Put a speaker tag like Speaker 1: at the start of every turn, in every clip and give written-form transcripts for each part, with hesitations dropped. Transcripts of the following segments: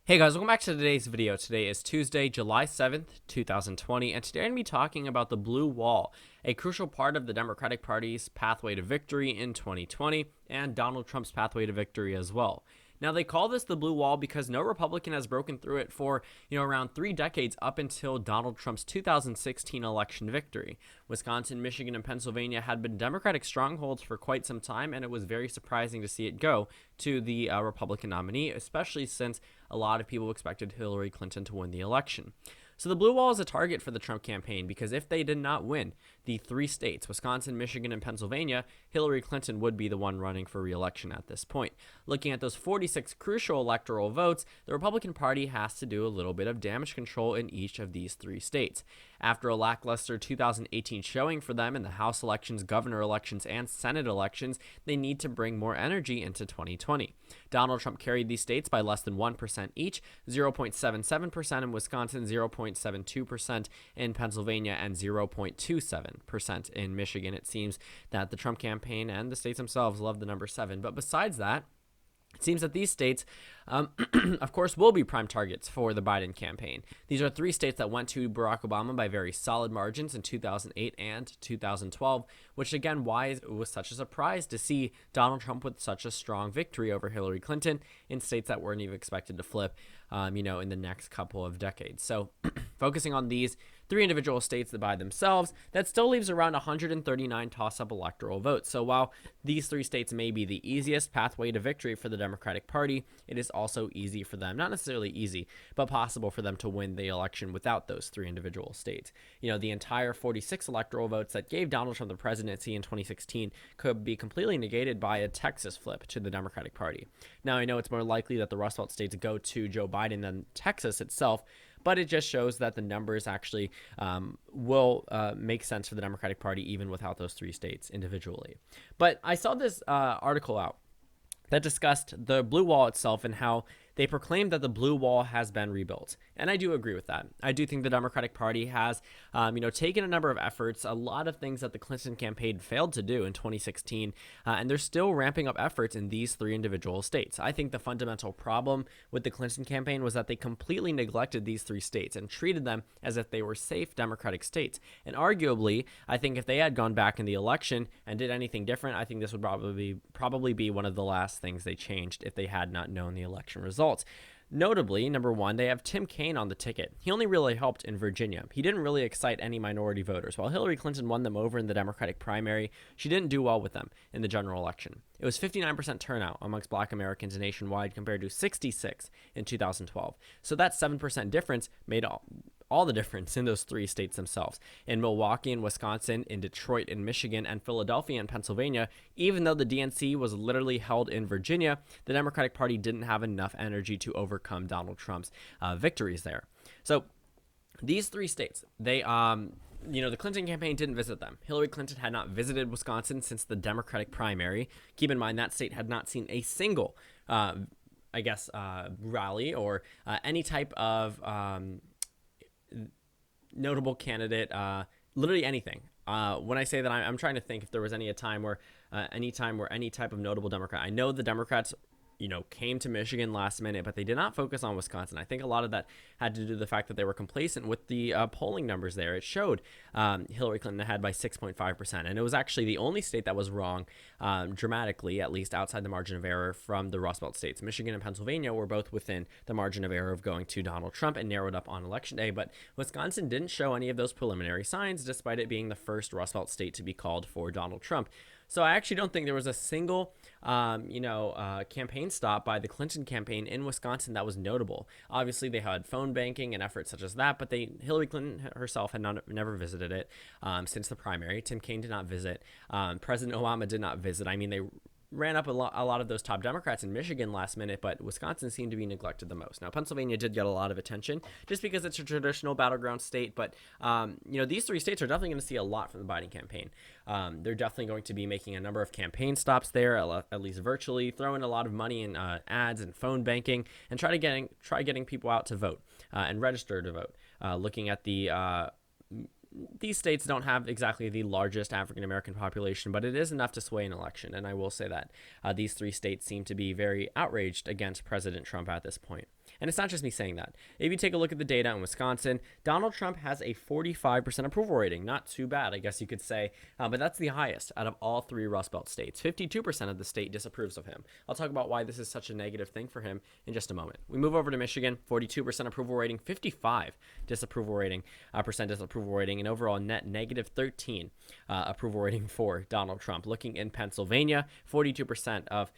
Speaker 1: Hey guys, welcome back to today's video. Today is Tuesday, July 7th, 2020, and today I'm going to be talking about the blue wall, a crucial part of the Democratic Party's pathway to victory in 2020, and Donald Trump's pathway to victory as well. Now, they call this the blue wall because no Republican has broken through it for, around 3 decades up until Donald Trump's 2016 election victory. Wisconsin, Michigan, and Pennsylvania had been Democratic strongholds for quite some time, and it was very surprising to see it go to the Republican nominee, especially since a lot of people expected Hillary Clinton to win the election. So the blue wall is a target for the Trump campaign because if they did not win the 3 states, Wisconsin, Michigan, and Pennsylvania, Hillary Clinton would be the one running for re-election at this point. Looking at those 46 crucial electoral votes, the Republican Party has to do a little bit of damage control in each of these 3 states. After a lackluster 2018 showing for them in the House elections, governor elections, and Senate elections, they need to bring more energy into 2020. Donald Trump carried these states by less than 1% each, 0.77% in Wisconsin, 0.72% in Pennsylvania, and 0.27% in Michigan. It seems that the Trump campaign and the states themselves love the number 7. But besides that, it seems that these states, of course, will be prime targets for the Biden campaign. These are 3 states that went to Barack Obama by very solid margins in 2008 and 2012, which again, why it was such a surprise to see Donald Trump with such a strong victory over Hillary Clinton in states that weren't even expected to flip, in the next couple of decades. So focusing on these 3 individual states that by themselves, that still leaves around 139 toss-up electoral votes. So while these 3 states may be the easiest pathway to victory for the Democratic Party, it is also easy for them, not necessarily easy, but possible for them to win the election without those 3 individual states. The entire 46 electoral votes that gave Donald Trump the presidency in 2016 could be completely negated by a Texas flip to the Democratic Party. Now, I know it's more likely that the Rust Belt states go to Joe Biden than Texas itself, but it just shows that the numbers actually will make sense for the Democratic Party even without those 3 states individually. But I saw this article out that discussed the blue wall itself and how they proclaimed that the blue wall has been rebuilt. And I do agree with that. I do think the Democratic Party has, taken a number of efforts, a lot of things that the Clinton campaign failed to do in 2016, and they're still ramping up efforts in these 3 individual states. I think the fundamental problem with the Clinton campaign was that they completely neglected these 3 states and treated them as if they were safe Democratic states. And arguably, I think if they had gone back in the election and did anything different, I think this would probably be one of the last things they changed if they had not known the election results. Notably, number 1, they have Tim Kaine on the ticket. He only really helped in Virginia. He didn't really excite any minority voters. While Hillary Clinton won them over in the Democratic primary, she didn't do well with them in the general election. It was 59% turnout amongst Black Americans nationwide compared to 66 in 2012. So that 7% difference made all the difference in those 3 states themselves. In Milwaukee and Wisconsin, in Detroit and Michigan, and Philadelphia and Pennsylvania, even though the DNC was literally held in Virginia, the Democratic Party didn't have enough energy to overcome Donald Trump's victories there. So these 3 states, they the Clinton campaign didn't visit them. Hillary Clinton had not visited Wisconsin since the Democratic primary. Keep in mind that state had not seen a single rally or any type of notable candidate, literally anything. When I say that, I'm trying to think if there was any time where any type of notable Democrat. I know the Democrats came to Michigan last minute, but they did not focus on Wisconsin. I think a lot of that had to do with the fact that they were complacent with the polling numbers there. It showed Hillary Clinton ahead by 6.5%, and it was actually the only state that was wrong dramatically, at least outside the margin of error from the Rust Belt states. Michigan and Pennsylvania were both within the margin of error of going to Donald Trump and narrowed up on Election Day, but Wisconsin didn't show any of those preliminary signs, despite it being the first Rust Belt state to be called for Donald Trump. So I actually don't think there was a single, campaign stop by the Clinton campaign in Wisconsin that was notable. Obviously, they had phone banking and efforts such as that, but Hillary Clinton herself had never visited it since the primary. Tim Kaine did not visit. President Obama did not visit. I mean, they ran up a lot of those top Democrats in Michigan last minute, but Wisconsin seemed to be neglected the most. Now, Pennsylvania did get a lot of attention just because it's a traditional battleground state, but these 3 states are definitely going to see a lot from the Biden campaign. They're definitely going to be making a number of campaign stops there, at least virtually, throwing a lot of money in ads and phone banking, and try getting people out to vote and register to vote. Looking at these states don't have exactly the largest African-American population, but it is enough to sway an election. And I will say that these 3 states seem to be very outraged against President Trump at this point. And it's not just me saying that. If you take a look at the data in Wisconsin, Donald Trump has a 45% approval rating. Not too bad, I guess you could say, but that's the highest out of all 3 Rust Belt states. 52% of the state disapproves of him. I'll talk about why this is such a negative thing for him in just a moment. We move over to Michigan, 42% approval rating, 55% disapproval rating, and overall net negative 13 approval rating for Donald Trump. Looking in Pennsylvania, 42% of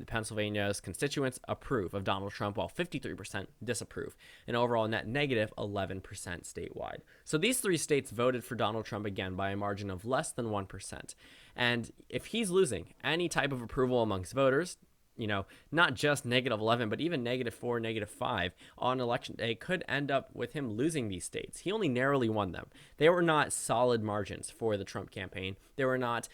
Speaker 1: Pennsylvania's constituents approve of Donald Trump, while 53% disapprove, and overall net negative 11% statewide. So these 3 states voted for Donald Trump again by a margin of less than 1%. And if he's losing any type of approval amongst voters, not just -11, but even -4, -5 on election day could end up with him losing these states. He only narrowly won them. They were not solid margins for the Trump campaign. They were not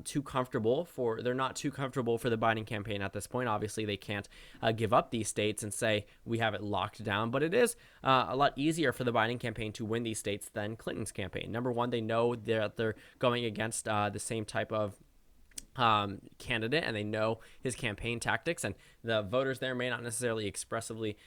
Speaker 1: too comfortable for the Biden campaign at this point. Obviously, they can't give up these states and say we have it locked down, but it is a lot easier for the Biden campaign to win these states than Clinton's campaign. Number one, they know that they're going against the same type of candidate, and they know his campaign tactics, and the voters there may not necessarily expressively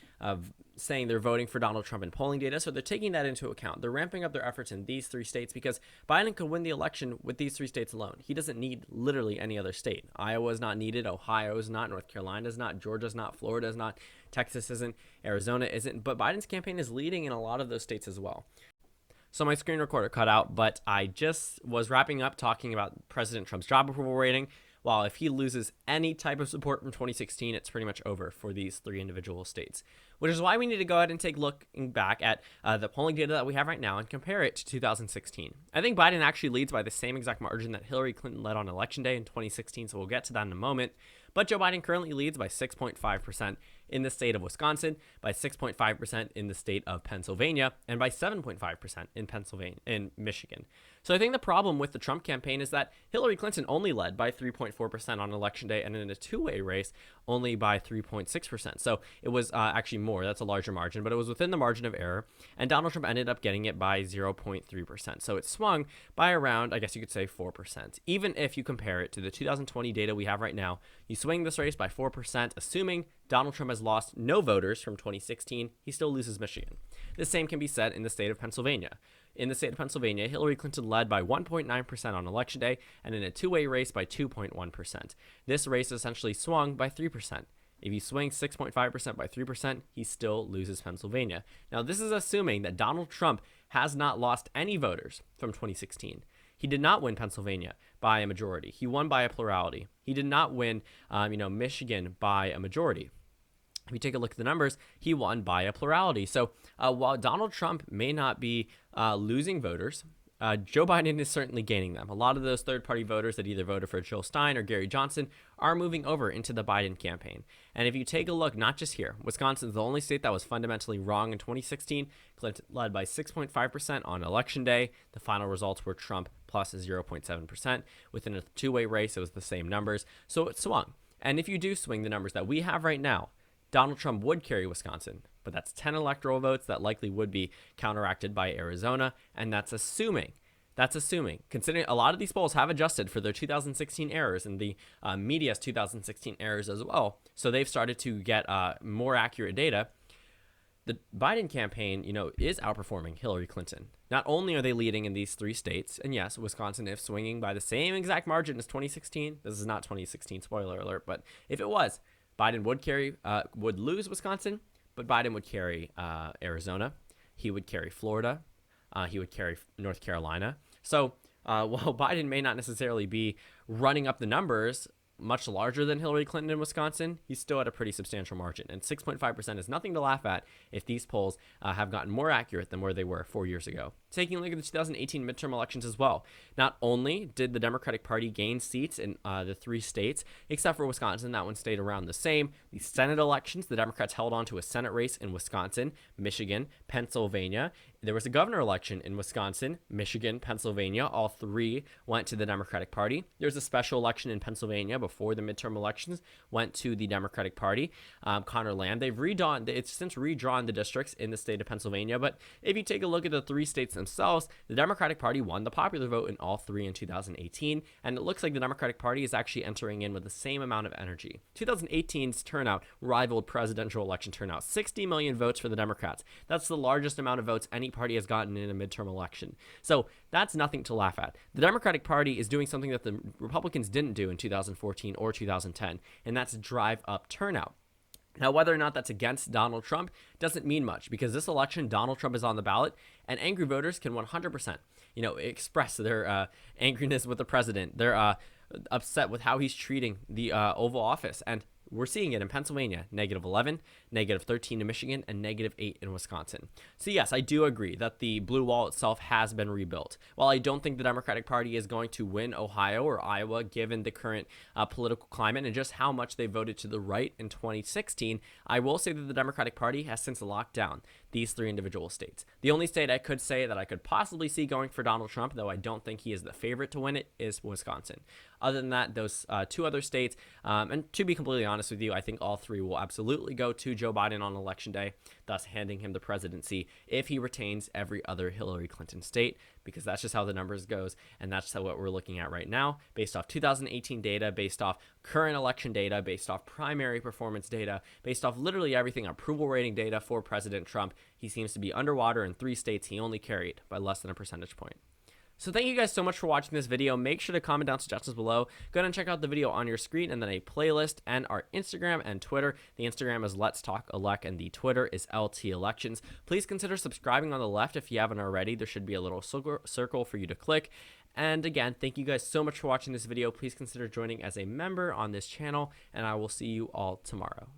Speaker 1: saying they're voting for Donald Trump in polling data, so they're taking that into account. They're ramping up their efforts in these 3 states because Biden could win the election with these 3 states alone. He doesn't need literally any other state. Iowa is not needed, Ohio is not, North Carolina is not, Georgia is not, Florida is not, Texas isn't, Arizona isn't, but Biden's campaign is leading in a lot of those states as well. So my screen recorder cut out, but I just was wrapping up talking about President Trump's job approval rating. While if he loses any type of support from 2016, it's pretty much over for these 3 individual states, which is why we need to go ahead and take a look back at the polling data that we have right now and compare it to 2016. I think Biden actually leads by the same exact margin that Hillary Clinton led on Election Day in 2016, so we'll get to that in a moment. But Joe Biden currently leads by 6.5% in the state of Wisconsin, by 6.5% in the state of Pennsylvania, and by 7.5% in Michigan. So I think the problem with the Trump campaign is that Hillary Clinton only led by 3.4% on Election Day, and in a 2-way race, only by 3.6%. So it was actually more. That's a larger margin, but it was within the margin of error, and Donald Trump ended up getting it by 0.3%. So it swung by around, I guess you could say, 4%. Even if you compare it to the 2020 data we have right now, you swing this race by 4%, assuming Donald Trump has lost no voters from 2016, he still loses Michigan. The same can be said in the state of Pennsylvania. In the state of Pennsylvania, Hillary Clinton led by 1.9% on Election Day, and in a 2-way race by 2.1%. This race essentially swung by 3%. If you swing 6.5% by 3%, he still loses Pennsylvania. Now, this is assuming that Donald Trump has not lost any voters from 2016. He did not win Pennsylvania by a majority. He won by a plurality. He did not win, Michigan by a majority. If you take a look at the numbers, he won by a plurality. So while Donald Trump may not be losing voters, Joe Biden is certainly gaining them. A lot of those third-party voters that either voted for Jill Stein or Gary Johnson are moving over into the Biden campaign. And if you take a look, not just here, Wisconsin is the only state that was fundamentally wrong in 2016. Clinton led by 6.5% on Election Day. The final results were Trump plus 0.7%. Within a 2-way race, it was the same numbers. So it swung. And if you do swing the numbers that we have right now, Donald Trump would carry Wisconsin, but that's 10 electoral votes that likely would be counteracted by Arizona, and that's assuming, considering a lot of these polls have adjusted for their 2016 errors and the media's 2016 errors as well, so they've started to get more accurate data. The Biden campaign, is outperforming Hillary Clinton. Not only are they leading in these 3 states, and yes, Wisconsin, if swinging by the same exact margin as 2016, this is not 2016, spoiler alert, but if it was, Biden would lose Wisconsin, but Biden would carry Arizona. He would carry Florida. He would carry North Carolina. So while Biden may not necessarily be running up the numbers much larger than Hillary Clinton in Wisconsin, he's still at a pretty substantial margin. And 6.5% is nothing to laugh at if these polls have gotten more accurate than where they were 4 years ago. Taking a look at the 2018 midterm elections as well. Not only did the Democratic Party gain seats in the 3 states, except for Wisconsin, that one stayed around the same. The Senate elections, the Democrats held on to a Senate race in Wisconsin, Michigan, Pennsylvania. There was a governor election in Wisconsin, Michigan, Pennsylvania. All three went to the Democratic Party. There's a special election in Pennsylvania before the midterm elections, went to the Democratic Party. Connor Lamb. It's since redrawn the districts in the state of Pennsylvania. But if you take a look at the three states themselves, the Democratic Party won the popular vote in all three in 2018. And it looks like the Democratic Party is actually entering in with the same amount of energy. 2018's turnout rivaled presidential election turnout. 60 million votes for the Democrats. That's the largest amount of votes any party has gotten in a midterm election. So that's nothing to laugh at. The Democratic Party is doing something that the Republicans didn't do in 2014 or 2010, and that's drive up turnout. Now, whether or not that's against Donald Trump doesn't mean much, because this election, Donald Trump is on the ballot, and angry voters can 100%, express their angriness with the president. They're upset with how he's treating the Oval Office, and we're seeing it in Pennsylvania, -11, -13 in Michigan, and -8 in Wisconsin. So yes, I do agree that the blue wall itself has been rebuilt. While I don't think the Democratic Party is going to win Ohio or Iowa, given the current political climate and just how much they voted to the right in 2016, I will say that the Democratic Party has since locked down these three individual states. The only state I could say that I could possibly see going for Donald Trump, though I don't think he is the favorite to win it, is Wisconsin. Other than that, those two other states, and to be completely honest with you, I think all three will absolutely go to Joe Biden on Election Day, thus handing him the presidency if he retains every other Hillary Clinton state, because that's just how the numbers goes, and that's what we're looking at right now, based off 2018 data, based off current election data, based off primary performance data, based off literally everything, approval rating data for President Trump. He seems to be underwater in three states he only carried by less than a percentage point. So thank you guys so much for watching this video. Make sure to comment down suggestions below. Go ahead and check out the video on your screen and then a playlist and our Instagram and Twitter. The Instagram is Let's Talk Elect and the Twitter is LT Elections. Please consider subscribing on the left if you haven't already. There should be a little circle for you to click. And again, thank you guys so much for watching this video. Please consider joining as a member on this channel, and I will see you all tomorrow.